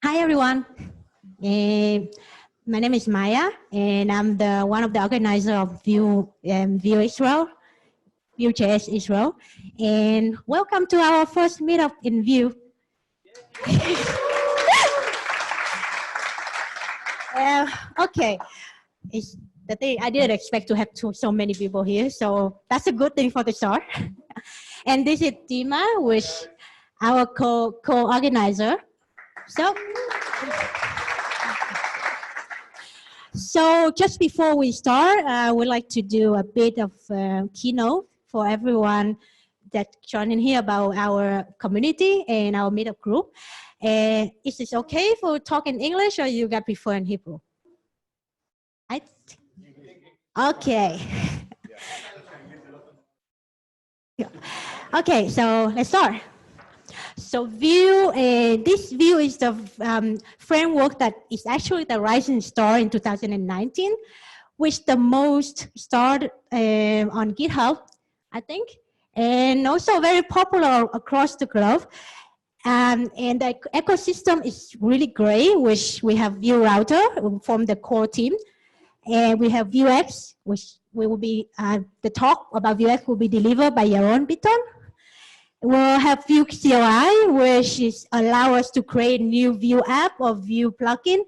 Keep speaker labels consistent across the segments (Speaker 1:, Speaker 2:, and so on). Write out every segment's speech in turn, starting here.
Speaker 1: Hi, everyone. My name is Maya, and I'm one of the organizers of VueJS Israel. And welcome to our first meetup in Vue. Okay, it's the thing. I didn't expect to have so many people here, so that's a good thing for the start. And this is Dima, which our co-organizer. So just before we start, I would like to do a bit of keynote for everyone that joined in here about our community and our meetup group. Is it okay for talk in English or you guys prefer in Hebrew? Okay. Okay, so let's start. So Vue, this Vue is the framework that is actually the rising star in 2019, which the most started on GitHub, I think, and also very popular across the globe. And the ecosystem is really great, which we have Vue Router from the core team, and we have Vuex, which we will be, the talk about Vuex will be delivered by Yaron Bitton. We'll have Vue CLI, which is allow us to create new Vue app or Vue plugin,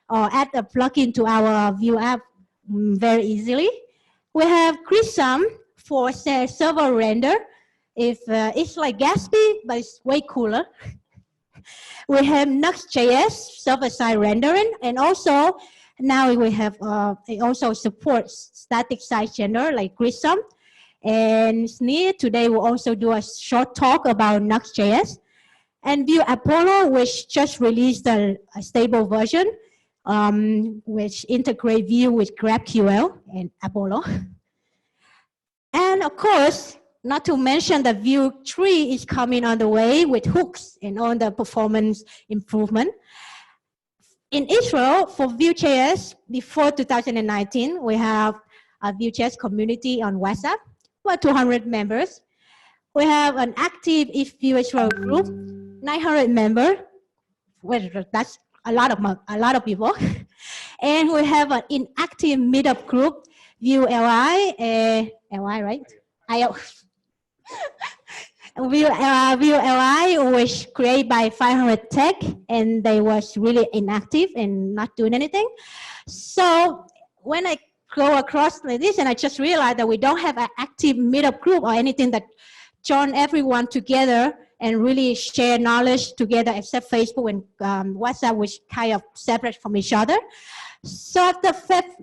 Speaker 1: or add a plugin to our Vue app very easily. We have Grissom for server render. It's like Gatsby, but it's way cooler. We have Nuxt.js server-side rendering, and also now we have it also supports static site render like Grissom. And today we'll also do a short talk about Nuxt.js. And Vue Apollo, which just released a stable version, which integrate Vue with GraphQL and Apollo. And of course, not to mention that Vue 3 is coming on the way with hooks and all the performance improvement. In Israel, for VueJS, before 2019, we have a VueJS community on WhatsApp. 200 members. We have an active VueJSIsrael group, 900 members. Well, that's a lot of people. And we have an inactive meetup group, VueLI, LI, right? VueLI was created by 500 Tech, and they was really inactive and not doing anything. So when I go across like this, and I just realized that we don't have an active meetup group or anything that join everyone together and really share knowledge together, except Facebook and WhatsApp, which kind of separate from each other. So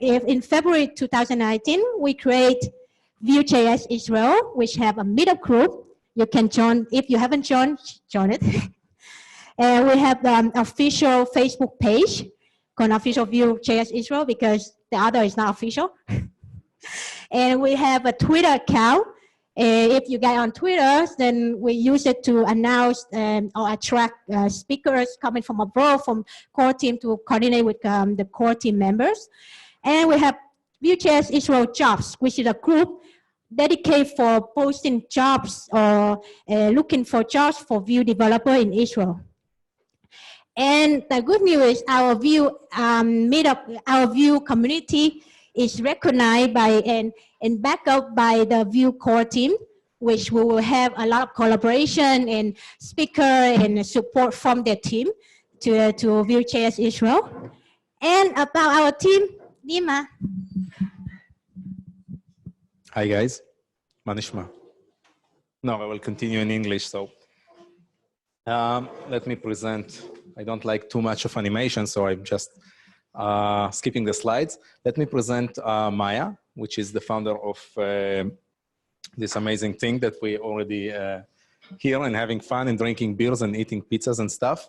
Speaker 1: in February 2019, we create VueJS Israel, which have a meetup group. You can join. If you haven't joined, join it. And we have the official Facebook page called official VueJS Israel, because the other is not official. And we have a Twitter account. If you get on Twitter, then we use it to announce or attract speakers coming from abroad, from core team, to coordinate with the core team members. And we have VueJS Israel Jobs, which is a group dedicated for posting jobs or looking for jobs for Vue developer in Israel. And the good news is our Vue meetup, our Vue community is recognized by and backed up by the Vue core team, which we will have a lot of collaboration and speaker and support from their team to VueJS Israel. And about our team, Dima.
Speaker 2: Hi guys, Manishma. No, I will continue in English. So let me present. I don't like too much of animation, so I'm just skipping the slides. Let me present Maya, which is the founder of this amazing thing that we already here and having fun and drinking beers and eating pizzas and stuff.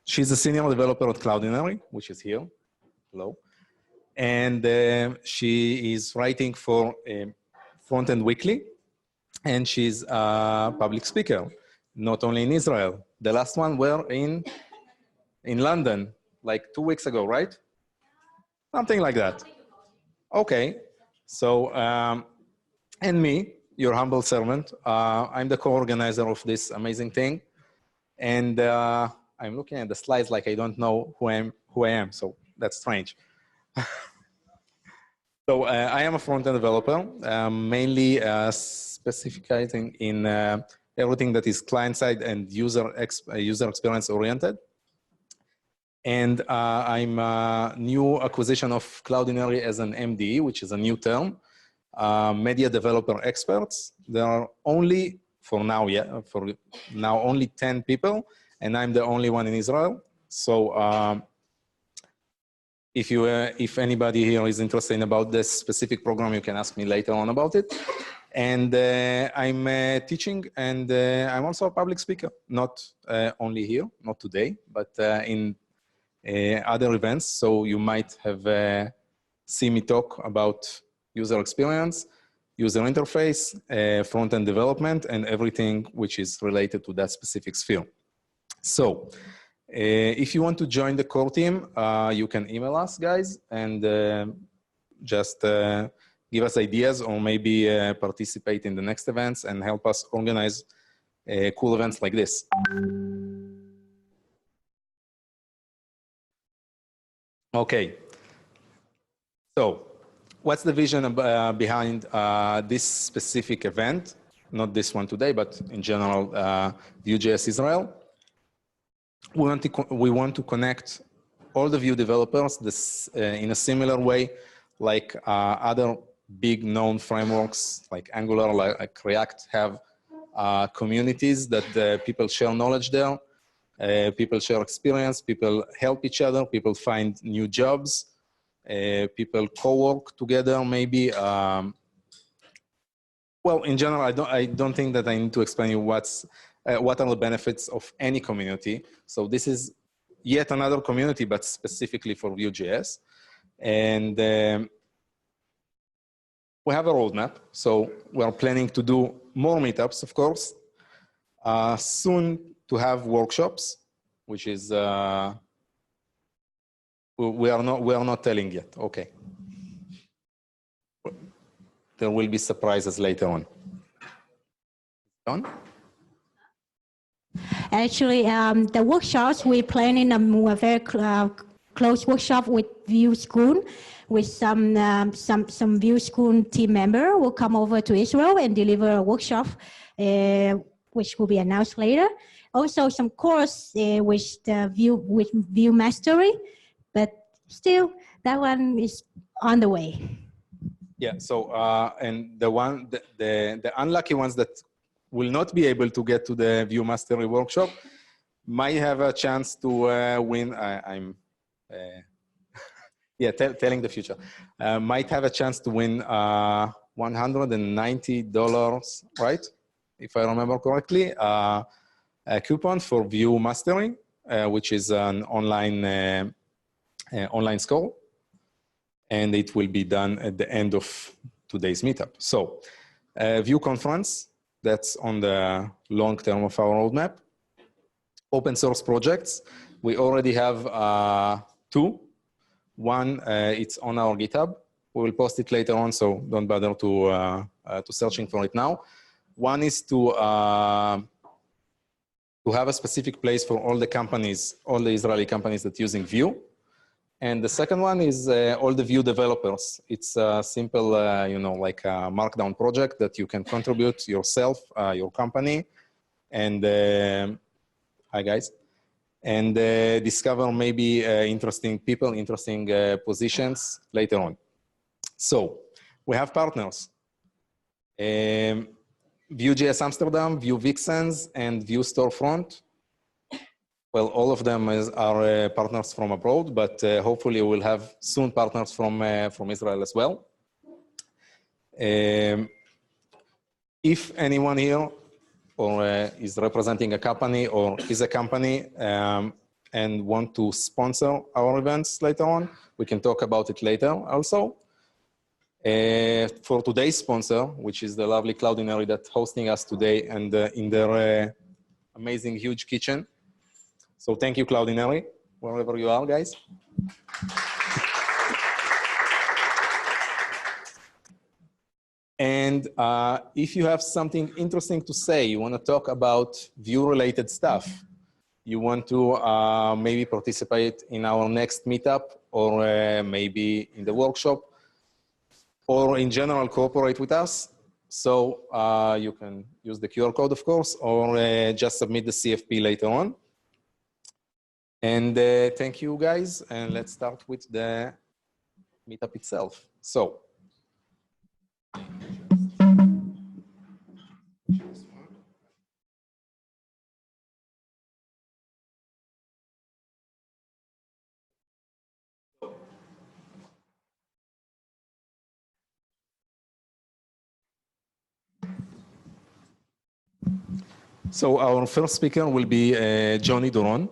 Speaker 2: She's a senior developer at Cloudinary, which is here. Hello. And she is writing for Frontend Weekly, and she's a public speaker, not only in Israel. The last one were in London, like 2 weeks ago, right? Something like that. Okay. So, and me, your humble servant, I'm the co-organizer of this amazing thing. And I'm looking at the slides like I don't know who I am. So that's strange. So I am a front-end developer, mainly specifying in everything that is client-side and user experience oriented. And I'm a new acquisition of Cloudinary as an MDE, which is a new term, media developer experts. There are only, for now, only 10 people, and I'm the only one in Israel. So if anybody here is interested about this specific program, you can ask me later on about it. And I'm teaching, and I'm also a public speaker, not only here, not today, but in other events. So you might have seen me talk about user experience, user interface, front-end development, and everything which is related to that specific sphere. So if you want to join the core team, you can email us, guys, and just give us ideas, or maybe participate in the next events and help us organize cool events like this. Okay. So what's the vision behind this specific event? Not this one today, but in general, VueJS Israel. We want to connect all the Vue developers in a similar way, like other big known frameworks like Angular, like React have communities that people share knowledge there, people share experience, people help each other, people find new jobs, people co-work together maybe. Well, in general, I don't think that I need to explain you what are the benefits of any community. So this is yet another community, but specifically for VueJS. And we have a roadmap. So we're planning to do more meetups, of course. Soon to have workshops, which is we are not telling yet. Okay. There will be surprises later on.
Speaker 1: Actually, the workshops we're planning a very close workshop with Vue School, with some Vue School team member will come over to Israel and deliver a workshop, which will be announced later. Also, some course with Vue Mastery, but still that one is on the way.
Speaker 2: Yeah. So and the unlucky ones that will not be able to get to the Vue Mastery workshop might have a chance to win. I'm yeah, telling the future. Might have a chance to win $190, right? If I remember correctly, a coupon for Vue Mastery, which is an online score. And it will be done at the end of today's meetup. So Vue Conference, that's on the long term of our roadmap. Open source projects, we already have 2. One, it's on our GitHub. We will post it later on, so don't bother to searching for it now. One is to have a specific place for all the companies, all the Israeli companies that are using Vue. And the second one is all the Vue developers. It's a simple, like a markdown project that you can contribute yourself, your company, and hi guys, and discover maybe interesting people, interesting positions later on. So we have partners. VueJS Amsterdam, Vue Vixens, and Vue Storefront. Well, all of them are partners from abroad, but hopefully we'll have soon partners from Israel as well. If anyone here or is representing a company or is a company and want to sponsor our events later on, we can talk about it later also. For today's sponsor, which is the lovely Cloudinary that's hosting us today and in their amazing huge kitchen. So thank you, Cloudinary, wherever you are, guys. And if you have something interesting to say, you want to talk about Vue-related stuff, you want to maybe participate in our next meetup, or maybe in the workshop, or in general cooperate with us. So you can use the QR code, of course, or just submit the CFP later on. And thank you, guys. And let's start with the meetup itself. So. So our first speaker will be Johnny Duron.